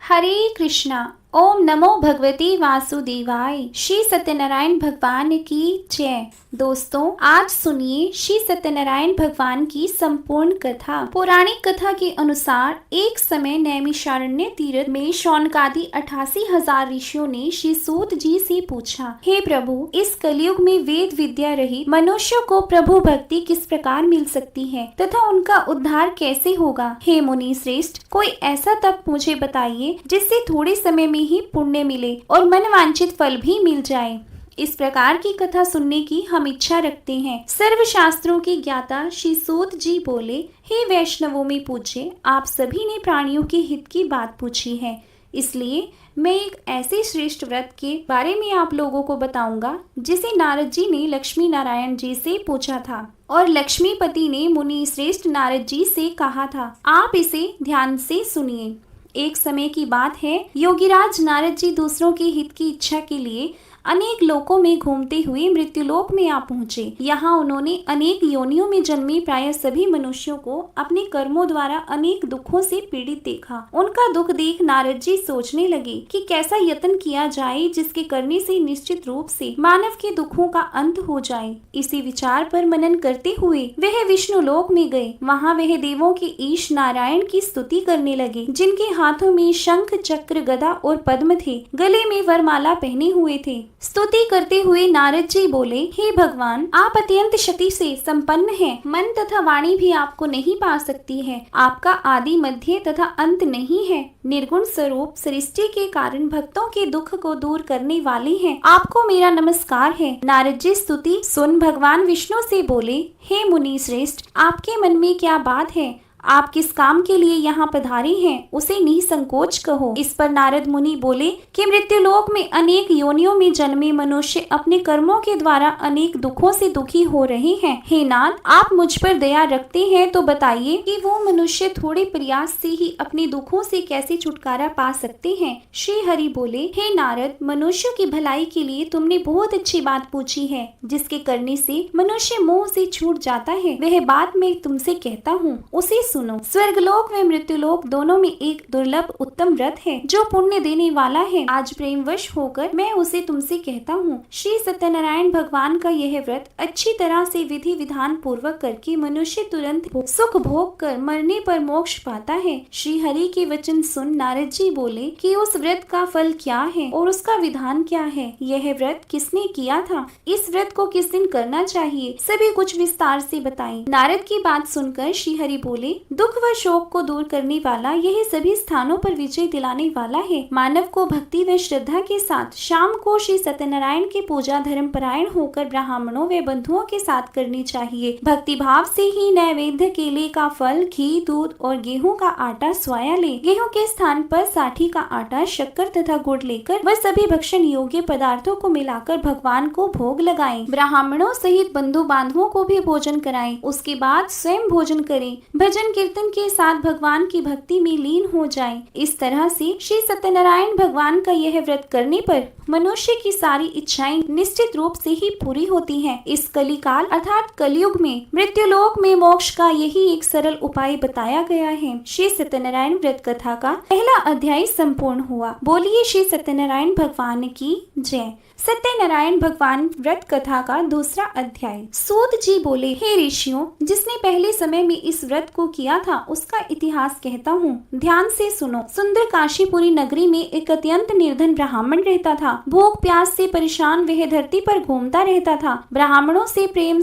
हरे कृष्णा। ओम नमो भगवते वासुदेवाय। श्री सत्यनारायण भगवान की जय। दोस्तों, आज सुनिए श्री सत्यनारायण भगवान की संपूर्ण कथा। पौराणिक कथा के अनुसार एक समय नैमिषारण्य तीर्थ में शौनकादि 88,000 ऋषियों ने श्री सूत जी से पूछा, हे प्रभु, इस कलयुग में वेद विद्या रहित मनुष्यों को प्रभु भक्ति किस प्रकार मिल सकती है तथा उनका उद्धार कैसे होगा। हे मुनि श्रेष्ठ, कोई ऐसा तप मुझे बताइए जिससे थोड़े समय में ही पुण्य मिले और मनवांछित फल भी मिल जाए। इस प्रकार की कथा सुनने की हम इच्छा रखते हैं। सर्व शास्त्रों के ज्ञाता श्री सूत जी बोले, हे वैष्णवों में पूज्य, आप सभी ने प्राणियों के हित की बात पूछी है, इसलिए मैं एक ऐसे श्रेष्ठ व्रत के बारे में आप लोगों को बताऊंगा जिसे नारद जी ने लक्ष्मी नारायण जी से पूछा था और लक्ष्मीपति ने मुनि श्रेष्ठ नारद जी से कहा था। आप इसे ध्यान से सुनिए। एक समय की बात है, योगीराज नारद जी दूसरों के हित की इच्छा के लिए अनेक लोकों में घूमते हुए मृत्युलोक में आ पहुँचे। यहाँ उन्होंने अनेक योनियों में जन्मे प्राय सभी मनुष्यों को अपने कर्मों द्वारा अनेक दुखों से पीड़ित देखा। उनका दुख देख नारद जी सोचने लगे कि कैसा यत्न किया जाए जिसके करने से निश्चित रूप से मानव के दुखों का अंत हो जाए। इसी विचार पर मनन करते हुए वह विष्णु लोक में गए। वहाँ वह देवों के ईश नारायण की स्तुति करने लगे, जिनके हाथों में शंख, चक्र, गदा और पद्म थे, गले में वरमाला पहने हुए थे। स्तुति करते हुए नारद जी बोले, हे भगवान, आप अत्यंत शक्ति से संपन्न हैं। मन तथा वाणी भी आपको नहीं पा सकती है। आपका आदि, मध्य तथा अंत नहीं है। निर्गुण स्वरूप सृष्टि के कारण भक्तों के दुख को दूर करने वाले हैं। आपको मेरा नमस्कार है। नारद जी स्तुति सुन भगवान विष्णु से बोले, हे मुनि श्रेष्ठ, आपके मन में क्या बात है? आप किस काम के लिए यहाँ पधारे हैं, उसे निसंकोच कहो। इस पर नारद मुनि बोले कि मृत्युलोक में अनेक योनियों में जन्मे मनुष्य अपने कर्मों के द्वारा अनेक दुखों से दुखी हो रहे हैं। हे नाथ, आप मुझ पर दया रखते हैं तो बताइए कि वो मनुष्य थोड़े प्रयास से ही अपने दुखों से कैसे छुटकारा पा सकते हैं। श्री हरि बोले, हे नारद, मनुष्यों की भलाई के लिए तुमने बहुत अच्छी बात पूछी है, जिसके करने से मनुष्य मोह से छूट जाता है। वह बात मैं तुमसे कहता हूँ, उसे सुनो। स्वर्गलोक व मृत्युलोक दोनों में एक दुर्लभ उत्तम व्रत है जो पुण्य देने वाला है। आज प्रेमवश होकर मैं उसे तुमसे कहता हूँ। श्री सत्यनारायण भगवान का यह व्रत अच्छी तरह से विधि विधान पूर्वक करके मनुष्य तुरंत सुख भोग कर मरने पर मोक्ष पाता है। श्री हरि के वचन सुन नारद जी बोले कि उस व्रत का फल क्या है और उसका विधान क्या है। यह व्रत किसने किया था, इस व्रत को किस दिन करना चाहिए, सभी कुछ विस्तार से बताएं। नारद की बात सुनकर श्री हरि बोले, दुख व शोक को दूर करने वाला, यह सभी स्थानों पर विजय दिलाने वाला है। मानव को भक्ति व श्रद्धा के साथ शाम को श्री सत्यनारायण की पूजा धर्म परायण होकर ब्राह्मणों व बंधुओं के साथ करनी चाहिए। भक्ति भाव से ही नैवेद्य, केले का फल, घी, दूध और गेहूं का आटा स्वाया ले। गेहूं के स्थान पर साठी का आटा, शक्कर तथा गुड़ लेकर वह सभी भक्षण योग्य पदार्थों को मिलाकर भगवान को भोग लगाएं। ब्राह्मणों सहित बंधु बांधवों को भी भोजन कराएं। उसके बाद स्वयं भोजन करें। भजन कीर्तन के साथ भगवान की भक्ति में लीन हो जाएं। इस तरह से श्री सत्यनारायण भगवान का यह व्रत करने पर मनुष्य की सारी इच्छाएं निश्चित रूप से ही पूरी होती हैं। इस कलिकाल अर्थात कलयुग में मृत्युलोक में मोक्ष का यही एक सरल उपाय बताया गया है। श्री सत्यनारायण व्रत कथा का पहला अध्याय संपूर्ण हुआ। बोलिए श्री सत्यनारायण भगवान की जय। सत्यनारायण भगवान व्रत कथा का दूसरा अध्याय। सूत जी बोले, हे ऋषियों, जिसने पहले समय में इस व्रत को किया था उसका इतिहास कहता हूँ, ध्यान से सुनो। सुंदर काशीपुरी नगरी में एक अत्यंत निर्धन ब्राह्मण रहता था। भूख प्यास से परेशान वह धरती पर घूमता रहता था। ब्राह्मणों से प्रेम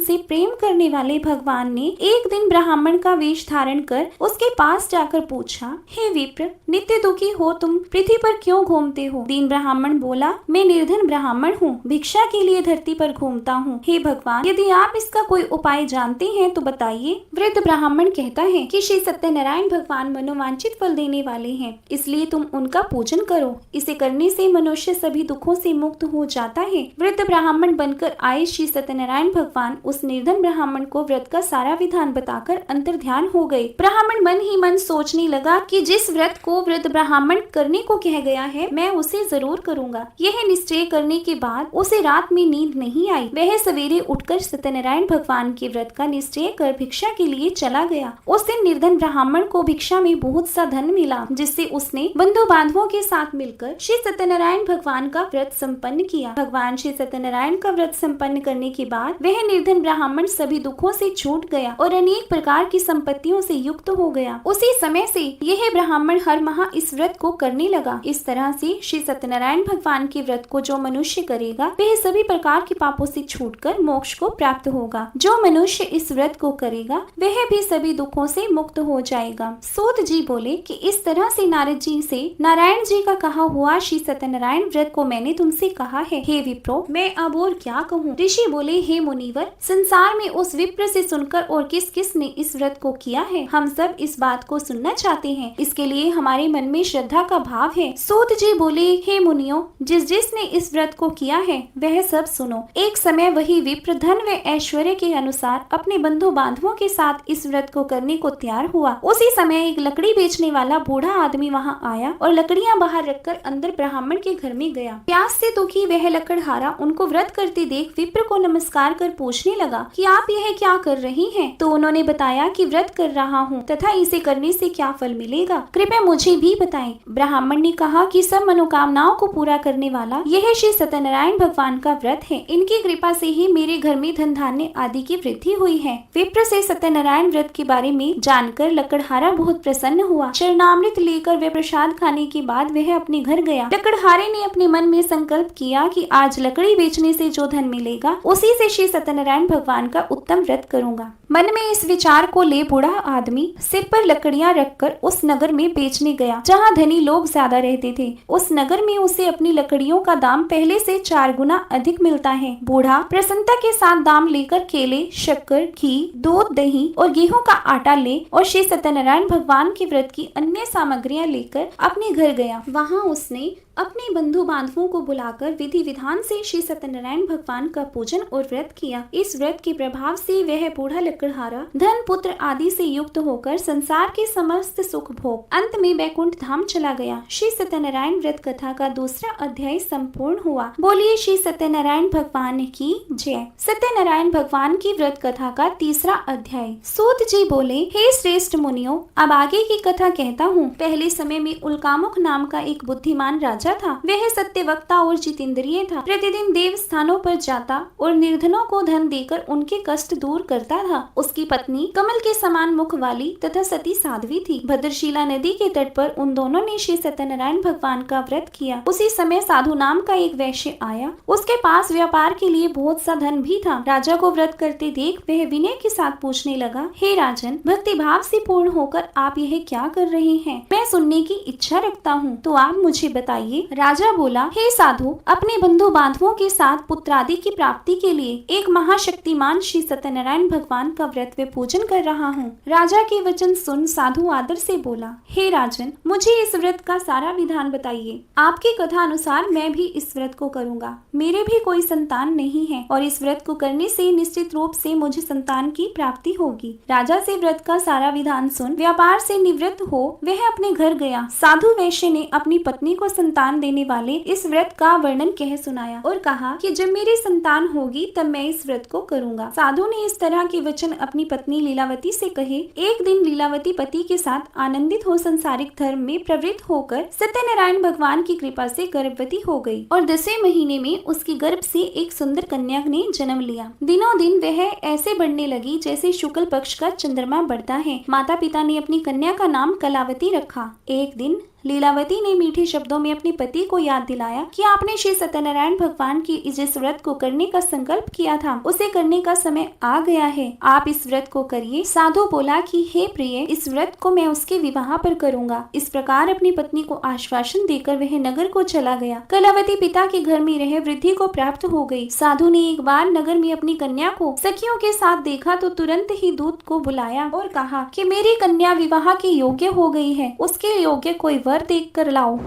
करने वाले भगवान ने एक दिन ब्राह्मण का वेश धारण कर उसके पास जाकर पूछा, हे विप्र, नित्य दुखी हो तुम पृथ्वी पर क्यों घूमते हो? दीन ब्राह्मण बोला, मैं निर्धन ब्राह्मण हूँ, भिक्षा के लिए धरती पर घूमता हूँ। हे भगवान, यदि आप इसका कोई उपाय जानते हैं तो बताइए। वृद्ध ब्राह्मण कहता है कि श्री सत्यनारायण भगवान मनोवांछित फल देने वाले हैं, इसलिए तुम उनका पूजन करो। इसे करने से मनुष्य सभी दुखों से मुक्त हो जाता है। वृद्ध ब्राह्मण बनकर आए श्री सत्यनारायण भगवान उस निर्धन ब्राह्मण को व्रत का सारा विधान बताकर अंतर ध्यान हो गए। ब्राह्मण मन ही मन सोचने लगा कि जिस व्रत को वृद्ध ब्राह्मण करने को कह गया है, मैं उसे जरूर करूंगा। यह निश्चय करने के बाद उसे रात में नींद नहीं आई। वह सवेरे उठकर सत्यनारायण भगवान के व्रत का निश्चय कर भिक्षा के लिए चला गया। उस दिन ऐसे निर्धन ब्राह्मण को भिक्षा में बहुत सा धन मिला, जिससे उसने बंधु बांधवों के साथ मिलकर श्री सत्यनारायण भगवान का व्रत संपन्न किया। भगवान श्री सत्यनारायण का व्रत संपन्न करने के बाद वह निर्धन ब्राह्मण सभी दुखों से छूट गया और अनेक प्रकार की संपत्तियों से युक्त हो गया। उसी समय से यह ब्राह्मण हर माह इस व्रत को करने लगा। इस तरह से श्री सत्यनारायण भगवान के व्रत को जो मनुष्य करेगा वह सभी प्रकार के पापों से छूटकर मोक्ष को प्राप्त होगा। जो मनुष्य इस व्रत को करेगा वह भी सभी दुखों से मुक्त हो जाएगा। सूत जी बोले कि इस तरह से नारद जी से नारायण जी का कहा हुआ श्री सत्यनारायण व्रत को मैंने तुमसे कहा है। हे विप्रो, मैं अब और क्या कहूँ। ऋषि बोले, हे मुनिवर, संसार में उस विप्र से सुनकर और किस किस ने इस व्रत को किया है, हम सब इस बात को सुनना चाहते हैं। इसके लिए हमारे मन में श्रद्धा का भाव है। सूत जी बोले, हे मुनियों, जिस जिसने इस व्रत को किया है वह सब सुनो। एक समय वही विप्र धन व ऐश्वर्य के अनुसार अपने बंधु बांधवों के साथ इस व्रत को करने को तैयार हुआ। उसी समय एक लकड़ी बेचने वाला बूढ़ा आदमी वहाँ आया और लकड़ियाँ बाहर रखकर अंदर ब्राह्मण के घर में गया। प्यास से दुखी वह लकड़हारा उनको व्रत करते देख विप्र को नमस्कार कर पूछने लगा कि आप यह क्या कर रही हैं? तो उन्होंने बताया कि व्रत कर रहा हूँ तथा इसे करने से क्या फल मिलेगा, कृपया मुझे भी बताएं। ब्राह्मण ने कहा कि सब मनोकामनाओं को पूरा करने वाला यह श्री सत्यनारायण भगवान का व्रत है। इनकी कृपा से ही मेरे घर में धन धान्य आदि की वृद्धि हुई है। विप्र से सत्यनारायण व्रत के बारे में जानकर लकड़हारा बहुत प्रसन्न हुआ। चरणामृत लेकर वह प्रसाद खाने के बाद वह अपने घर गया। लकड़हारे ने अपने मन में संकल्प किया कि आज लकड़ी बेचने से जो धन मिलेगा उसी से श्री सत्यनारायण भगवान का उत्तम व्रत करूंगा। मन में इस विचार को ले बूढ़ा आदमी सिर पर लकड़ियां रखकर उस नगर में बेचने गया जहां धनी लोग ज्यादा रहते थे। उस नगर में उसे अपनी लकड़ियों का दाम पहले से 4 गुना अधिक मिलता है। बूढ़ा प्रसन्नता के साथ दाम लेकर केले, शक्कर, घी, दूध, दही और गेहूं का आटा ले और श्री सत्यनारायण भगवान के व्रत की अन्य सामग्रियां लेकर अपने घर गया। वहां उसने अपने बंधु बांधवों को बुलाकर विधि विधान से श्री सत्यनारायण भगवान का पूजन और व्रत किया। इस व्रत के प्रभाव से वह बूढ़ा लकड़हारा धन, पुत्र आदि से युक्त होकर संसार के समस्त सुख भोग अंत में बैकुंठ धाम चला गया। श्री सत्यनारायण व्रत कथा का दूसरा अध्याय संपूर्ण हुआ। बोलिए श्री सत्यनारायण भगवान की जय। सत्यनारायण भगवान की व्रत कथा का तीसरा अध्याय। सूत जी बोले, हे श्रेष्ठ मुनियों, अब आगे की कथा कहता हूँ। पहले समय में उल्कामुख नाम का एक बुद्धिमान राजा था। वह सत्यवक्ता और जितेंद्रिय था। प्रतिदिन देव स्थानों पर जाता और निर्धनों को धन देकर उनके कष्ट दूर करता था। उसकी पत्नी कमल के समान मुख वाली तथा सती साध्वी थी। भद्रशिला नदी के तट पर उन दोनों ने श्री सत्यनारायण भगवान का व्रत किया। उसी समय साधु नाम का एक वैश्य आया। उसके पास व्यापार के लिए बहुत सा धन भी था। राजा को व्रत करते देख वह विनय के साथ पूछने लगा, हे राजन, भक्ति भाव से पूर्ण होकर आप यह क्या कर रहे हैं? मैं सुनने की इच्छा रखता हूँ, तो आप मुझे बताइए। राजा बोला, हे साधु, अपने बंधु बांधवों के साथ पुत्रादि की प्राप्ति के लिए एक महाशक्तिमान श्री सत्यनारायण भगवान का व्रत व पूजन कर रहा हूँ। राजा के वचन सुन साधु आदर से बोला, हे राजन, मुझे इस व्रत का सारा विधान बताइए। आपकी कथा अनुसार मैं भी इस व्रत को करूँगा। मेरे भी कोई संतान नहीं है और इस व्रत को करने से निश्चित रूप से मुझे संतान की प्राप्ति होगी। राजा से व्रत का सारा विधान सुन व्यापार से निवृत्त हो वह अपने घर गया। साधु वैश्य ने अपनी पत्नी को संतान देने वाले इस व्रत का वर्णन कह सुनाया और कहा कि जब मेरी संतान होगी तब मैं इस व्रत को करूंगा। साधु ने इस तरह के वचन अपनी पत्नी लीलावती से कहे। एक दिन लीलावती पति के साथ आनंदित हो संसारिक धर्म में प्रवृत्त होकर सत्यनारायण भगवान की कृपा से गर्भवती हो गई और 10वें महीने में उसकी गर्भ से एक सुंदर कन्या ने जन्म लिया। दिनों दिन वह ऐसे बढ़ने लगी जैसे शुक्ल पक्ष का चंद्रमा बढ़ता है। माता पिता ने अपनी कन्या का नाम कलावती रखा। एक दिन लीलावती ने मीठे शब्दों में अपने पति को याद दिलाया कि आपने श्री सत्यनारायण भगवान की इस व्रत को करने का संकल्प किया था, उसे करने का समय आ गया है। आप इस व्रत को करिए। साधु बोला कि हे प्रिय, इस व्रत को मैं उसके विवाह पर करूंगा। इस प्रकार अपनी पत्नी को आश्वासन देकर वह नगर को चला गया। कलावती पिता के घर में रह वृद्धि को प्राप्त हो गई। साधु ने एक बार नगर में अपनी कन्या को सखियों के साथ देखा तो तुरंत ही दूत को बुलाया और कहा कि मेरी कन्या विवाह के योग्य हो गई है, उसके योग्य कोई वर देख कर लाओ।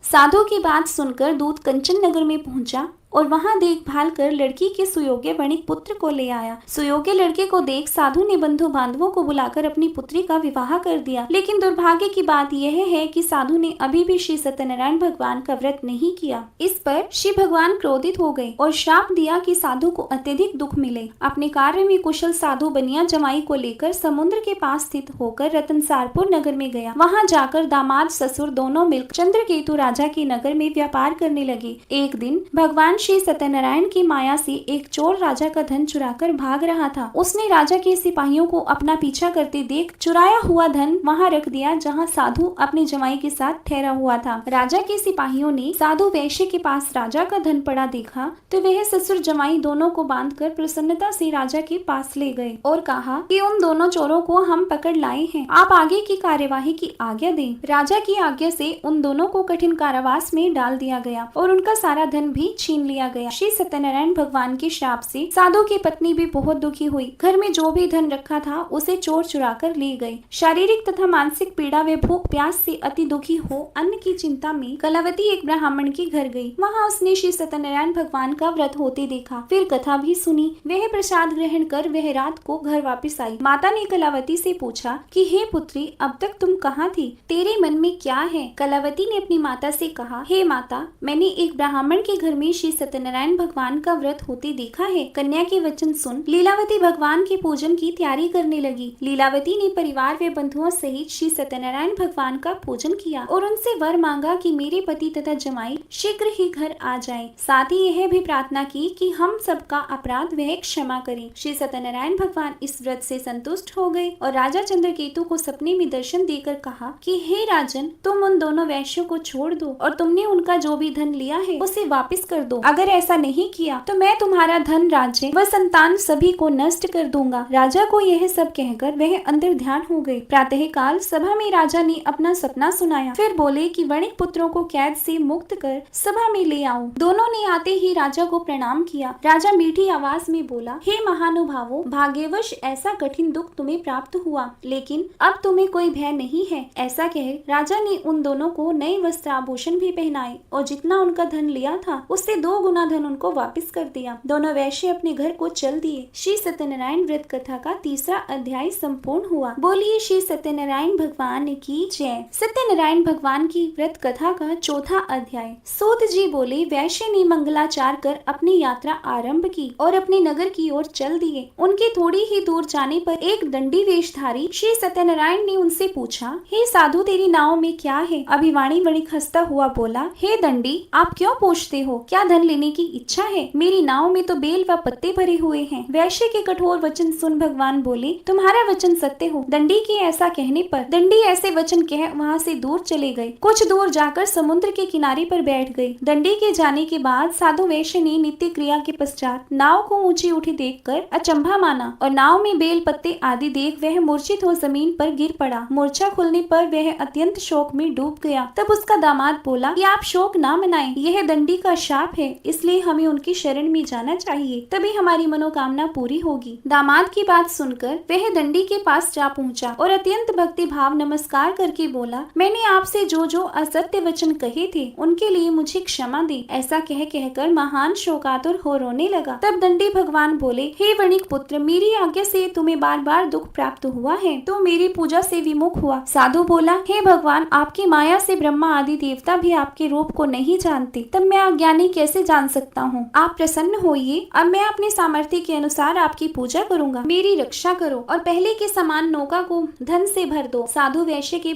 साधु की बात सुनकर दूत कंचन नगर में पहुंचा और वहाँ देखभाल कर लड़की के सुयोग्य वणिक पुत्र को ले आया। सुयोग्य लड़के को देख साधु ने बंधु बांधवों को बुलाकर अपनी पुत्री का विवाह कर दिया। लेकिन दुर्भाग्य की बात यह है कि साधु ने अभी भी श्री सत्यनारायण भगवान का व्रत नहीं किया। इस पर श्री भगवान क्रोधित हो गए और श्राप दिया कि साधु को अत्यधिक दुख मिले। अपने कार्य में कुशल साधु बनिया जमाई को लेकर समुद्र के पास स्थित होकर रतनसारपुर नगर में गया। वहाँ जाकर दामाद ससुर दोनों मिलकर चंद्रकेतु राजा के नगर में व्यापार करने लगे। एक दिन भगवान श्री सत्यनारायण की माया से एक चोर राजा का धन चुराकर भाग रहा था। उसने राजा के सिपाहियों को अपना पीछा करते देख चुराया हुआ धन वहाँ रख दिया जहाँ साधु अपने जमाई के साथ ठहरा हुआ था। राजा के सिपाहियों ने साधु वैश्य के पास राजा का धन पड़ा देखा तो वह ससुर जमाई दोनों को बांधकर प्रसन्नता से राजा के पास ले गए और कहा कि उन दोनों चोरों को हम पकड़ लाए हैं, आप आगे की कार्यवाही की आज्ञा दें। राजा की आज्ञा से उन दोनों को कठिन कारावास में डाल दिया गया और उनका सारा धन भी छीन लिया गया। श्री सत्यनारायण भगवान के श्राप से साधु की पत्नी भी बहुत दुखी हुई। घर में जो भी धन रखा था उसे चोर चुरा कर ले गए। शारीरिक तथा मानसिक पीड़ा व भूख प्यास से अति दुखी हो अन्न की चिंता में कलावती एक ब्राह्मण के घर गई। वहाँ उसने श्री सत्यनारायण भगवान का व्रत होते देखा, फिर कथा भी सुनी। वह प्रसाद ग्रहण कर वह रात को घर वापस आई। माता ने कलावती से पूछा कि हे पुत्री, अब तक तुम कहाँ थी, तेरे मन में क्या है? कलावती ने अपनी माता से कहा, हे माता, मैंने एक ब्राह्मण के घर में श्री सत्यनारायण भगवान का व्रत होते देखा है। कन्या के वचन सुन लीलावती भगवान के पूजन की तैयारी करने लगी। लीलावती ने परिवार व बंधुओं सहित श्री सत्यनारायण भगवान का पूजन किया और उनसे वर मांगा कि मेरे पति तथा जमाई शीघ्र ही घर आ जाए। साथ ही यह भी प्रार्थना की कि हम सबका अपराध वह क्षमा करें। श्री सत्यनारायण भगवान इस व्रत से संतुष्ट हो गए और राजा चंद्रकेतु को सपने में दर्शन देकर कहा कि हे राजन, तुम उन दोनों वैश्यों को छोड़ दो और तुमने उनका जो भी धन लिया है उसे वापस कर दो। अगर ऐसा नहीं किया तो मैं तुम्हारा धन, राज्य व संतान सभी को नष्ट कर दूंगा। राजा को यह सब कहकर वह अंदर ध्यान हो गए। प्रातः काल सभा में राजा ने अपना सपना सुनाया, फिर बोले कि वणिक पुत्रों को कैद से मुक्त कर सभा में ले आओ। दोनों ने आते ही राजा को प्रणाम किया। राजा मीठी आवाज में बोला, हे महानुभावों, भाग्यवश ऐसा कठिन दुख तुम्हें प्राप्त हुआ, लेकिन अब तुम्हें कोई भय नहीं है। ऐसा कह राजा ने उन दोनों को नए वस्त्र आभूषण भी पहनाए और जितना उनका धन लिया था उससे 2 गुना धन उनको वापस कर दिया। दोनों वैश्य अपने घर को चल दिए। श्री सत्यनारायण व्रत कथा का 3रा अध्याय संपूर्ण हुआ। बोलिए श्री सत्यनारायण भगवान की जय। सत्यनारायण भगवान की व्रत कथा का 4था अध्याय। सूत जी बोले, वैश्य ने मंगलाचार कर अपनी यात्रा आरंभ की और अपने नगर की ओर चल दिए। उनके थोड़ी ही दूर जाने पर एक दंडी वेशधारी श्री सत्यनारायण ने उनसे पूछा, हे साधु, तेरी नाव में क्या है? अभिवाणी वणिक हंसता हुआ बोला, हे दंडी, आप क्यों पूछते हो? क्या धन लेने की इच्छा है? मेरी नाव में तो बेल व पत्ते भरे हुए हैं। वैश्य के कठोर वचन सुन भगवान बोले, तुम्हारा वचन सत्य हो। दंडी के ऐसा कहने पर दंडी ऐसे वचन कह वहाँ से दूर चले गए। कुछ दूर जाकर समुद्र के किनारे पर बैठ गए। दंडी के जाने के बाद साधु वैश्य ने नित्य क्रिया के पश्चात नाव को ऊंची उठी देखकर अचंभा माना और नाव में बेल पत्ते आदि देख वह मूर्छित हो जमीन पर गिर पड़ा। मूर्छा खुलने पर वह अत्यंत शोक में डूब गया। तब उसका दामाद बोला कि आप शोक ना मनाएं, यह दंडी का शाप है, इसलिए हमें उनकी शरण में जाना चाहिए, तभी हमारी मनोकामना पूरी होगी। दामाद की बात सुनकर वह दंडी के पास जा पहुंचा और अत्यंत भक्ति भाव नमस्कार करके बोला, मैंने आपसे जो जो असत्य वचन कहे थे उनके लिए मुझे क्षमा दे। ऐसा कह कहकर महान शोकातुर हो रोने लगा। तब दंडी भगवान बोले, हे वणिक पुत्र, मेरी आज्ञा से तुम्हें बार बार दुख प्राप्त हुआ है तो मेरी पूजा से विमुख हुआ। साधु बोला, हे भगवान, आपकी माया से ब्रह्मा आदि देवता भी आपके रूप को नहीं जानते, तब मैं अज्ञानी कैसे जान सकता हूँ? आप प्रसन्न होइए, अब मैं अपने सामर्थ्य के अनुसार आपकी पूजा करूंगा। मेरी रक्षा करो और पहले के समान नौका को धन से भर दो। साधु वैश्य के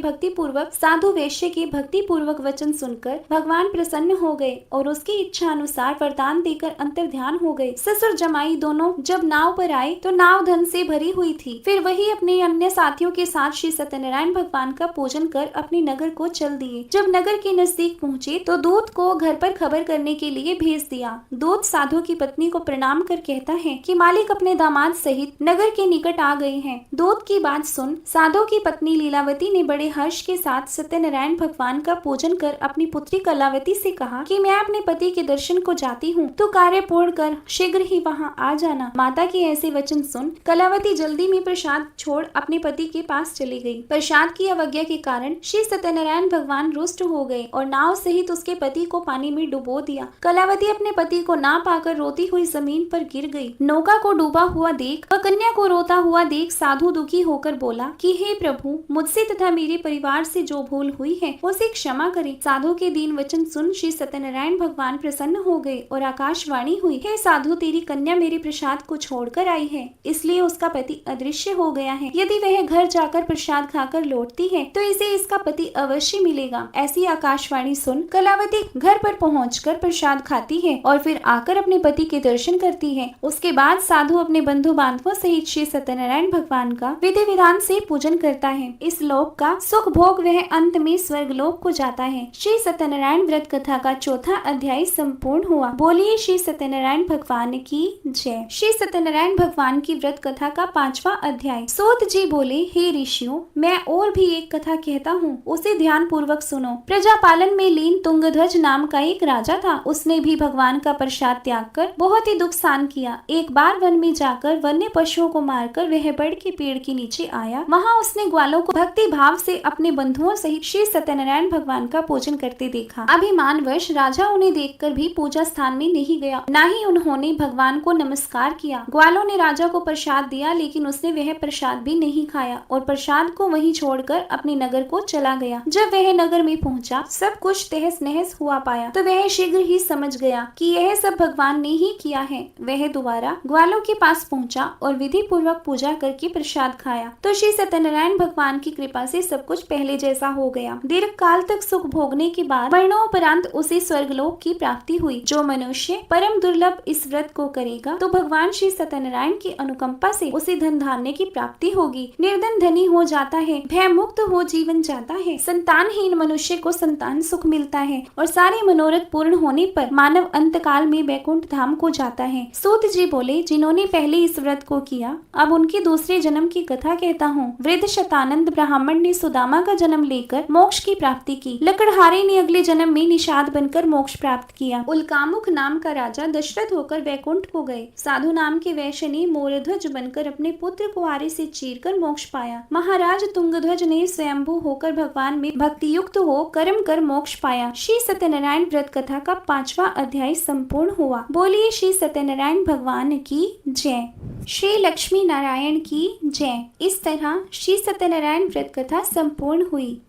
भक्ति पूर्वक वचन सुनकर भगवान प्रसन्न हो गए और उसकी इच्छा अनुसार वरदान देकर अंतर ध्यान हो गए। ससुर जमाई दोनों जब नाव पर आए तो नाव धन से भरी हुई थी। फिर वही अपने अन्य साथियों के साथ श्री सत्यनारायण भगवान का पूजन कर अपने नगर को चल दिए। जब नगर के नजदीक पहुँचे तो दूत को घर पर खबर करने के लिए भेज दिया। दूत साधु की पत्नी को प्रणाम कर कहता है कि मालिक अपने दामाद सहित नगर के निकट आ गए हैं। दूत की बात सुन साधु की पत्नी लीलावती ने बड़े हर्ष के साथ सत्यनारायण भगवान का पूजन कर अपनी पुत्री कलावती से कहा कि मैं अपने पति के दर्शन को जाती हूँ, तो कार्य पूर्ण कर शीघ्र ही वहाँ आ जाना। माता के ऐसे वचन सुन कलावती जल्दी में प्रसाद छोड़ अपने पति के पास चली गई। प्रसाद की अवज्ञा के कारण श्री सत्यनारायण भगवान रुष्ट हो गए और नाव सहित उसके पति को पानी में डुबो दिया। कलावती अपने पति को ना पाकर रोती हुई जमीन पर गिर गई। नौका को डूबा हुआ देख व कन्या को रोता हुआ देख साधु दुखी होकर बोला कि हे प्रभु, मुझसे तथा मेरे परिवार से जो भूल हुई है उसे क्षमा करें। साधु के दीन वचन सुन श्री सत्यनारायण भगवान प्रसन्न हो गए और आकाशवाणी हुई, हे साधु, तेरी कन्या मेरे प्रसाद को छोड़कर आई है, इसलिए उसका पति अदृश्य हो गया है। यदि वह घर जाकर प्रसाद खाकर लौटती है तो इसे इसका पति अवश्य मिलेगा। ऐसी आकाशवाणी सुन कलावती घर पर पहुंचकर प्रसाद खाती है और फिर आकर अपने पति के दर्शन करती है। उसके बाद साधु अपने बंधु बांधवों सहित श्री सत्यनारायण भगवान का विधि विधान से पूजन करता है। इस लोक का सुख भोग वह अंत में स्वर्ग लोक को जाता है। श्री सत्यनारायण व्रत कथा का चौथा अध्याय संपूर्ण हुआ। बोलिए श्री सत्यनारायण भगवान की जय। श्री सत्यनारायण भगवान की व्रत कथा का 5वां अध्याय। सूत जी बोले, हे ऋषियों, मैं और भी एक कथा कहता हूँ, उसे ध्यान पूर्वक सुनो। प्रजा पालन में लीन तुंगध्वज नाम का एक राजा था। उसने भी भगवान का प्रसाद त्याग कर बहुत ही दुख सहन किया। एक बार वन में जाकर वन्य पशुओं को मारकर वह बड़ के पेड़ के नीचे आया। वहाँ उसने ग्वालों को भक्ति भाव से अपने बंधुओं सहित श्री सत्यनारायण भगवान का पूजन करते देखा। अभिमानवश राजा उन्हें देखकर भी पूजा स्थान में नहीं गया, न ही उन्होंने भगवान को नमस्कार किया। ग्वालों ने राजा को प्रसाद दिया, लेकिन उसने वह प्रसाद भी नहीं खाया और प्रसाद को वहीं छोड़कर अपने नगर को चला गया। जब वह नगर में पहुंचा, सब कुछ तहस नहस हुआ पाया तो वह शीघ्र ही समझ गया कि यह सब भगवान ने ही किया है। वह दोबारा ग्वालों के पास पहुंचा और विधि पूर्वक पूजा करके प्रसाद खाया तो श्री सत्यनारायण भगवान की कृपा से सब कुछ पहले जैसा हो गया। दीर्घ काल तक सुख भोगने के बाद मरणोपरांत उसे स्वर्गलोक की प्राप्ति हुई। जो मनुष्य परम दुर्लभ इस व्रत को करेगा तो भगवान श्री सत्यनारायण की अनुकंपा से उसे धन धान्य की प्राप्ति होगी। निर्धन धनी हो जाता है, भय मुक्त हो जीवन जाता है। संतानहीन मनुष्य को संतान सुख मिलता है और सारे मनोरथ पूर्ण होने पर मानव अंत काल में वैकुंठ धाम को जाता है। सूत जी बोले, जिन्होंने पहले इस व्रत को किया, अब उनके दूसरे जन्म की कथा कहता हूँ। वृद्ध शतानंद ब्राह्मण ने सुदामा का जन्म लेकर मोक्ष की प्राप्ति की। लकड़हारे ने अगले जन्म में निषाद बनकर मोक्ष प्राप्त किया। उल्कामुख नाम का राजा दशरथ होकर वैकुंठ को गए। साधु नाम के वैश्य ने मोरध्वज बनकर अपने पुत्र कुआरे से चीरकर मोक्ष पाया। महाराज तुंगध्वज ने स्वयंभू होकर भगवान में भक्ति युक्त हो कर्म कर मोक्ष पाया। श्री सत्यनारायण व्रत कथा का 5वां अध्याय संपूर्ण हुआ। बोलिए श्री सत्यनारायण भगवान की जय। श्री लक्ष्मी नारायण की जय। इस तरह श्री सत्यनारायण व्रत कथा संपूर्ण हुई।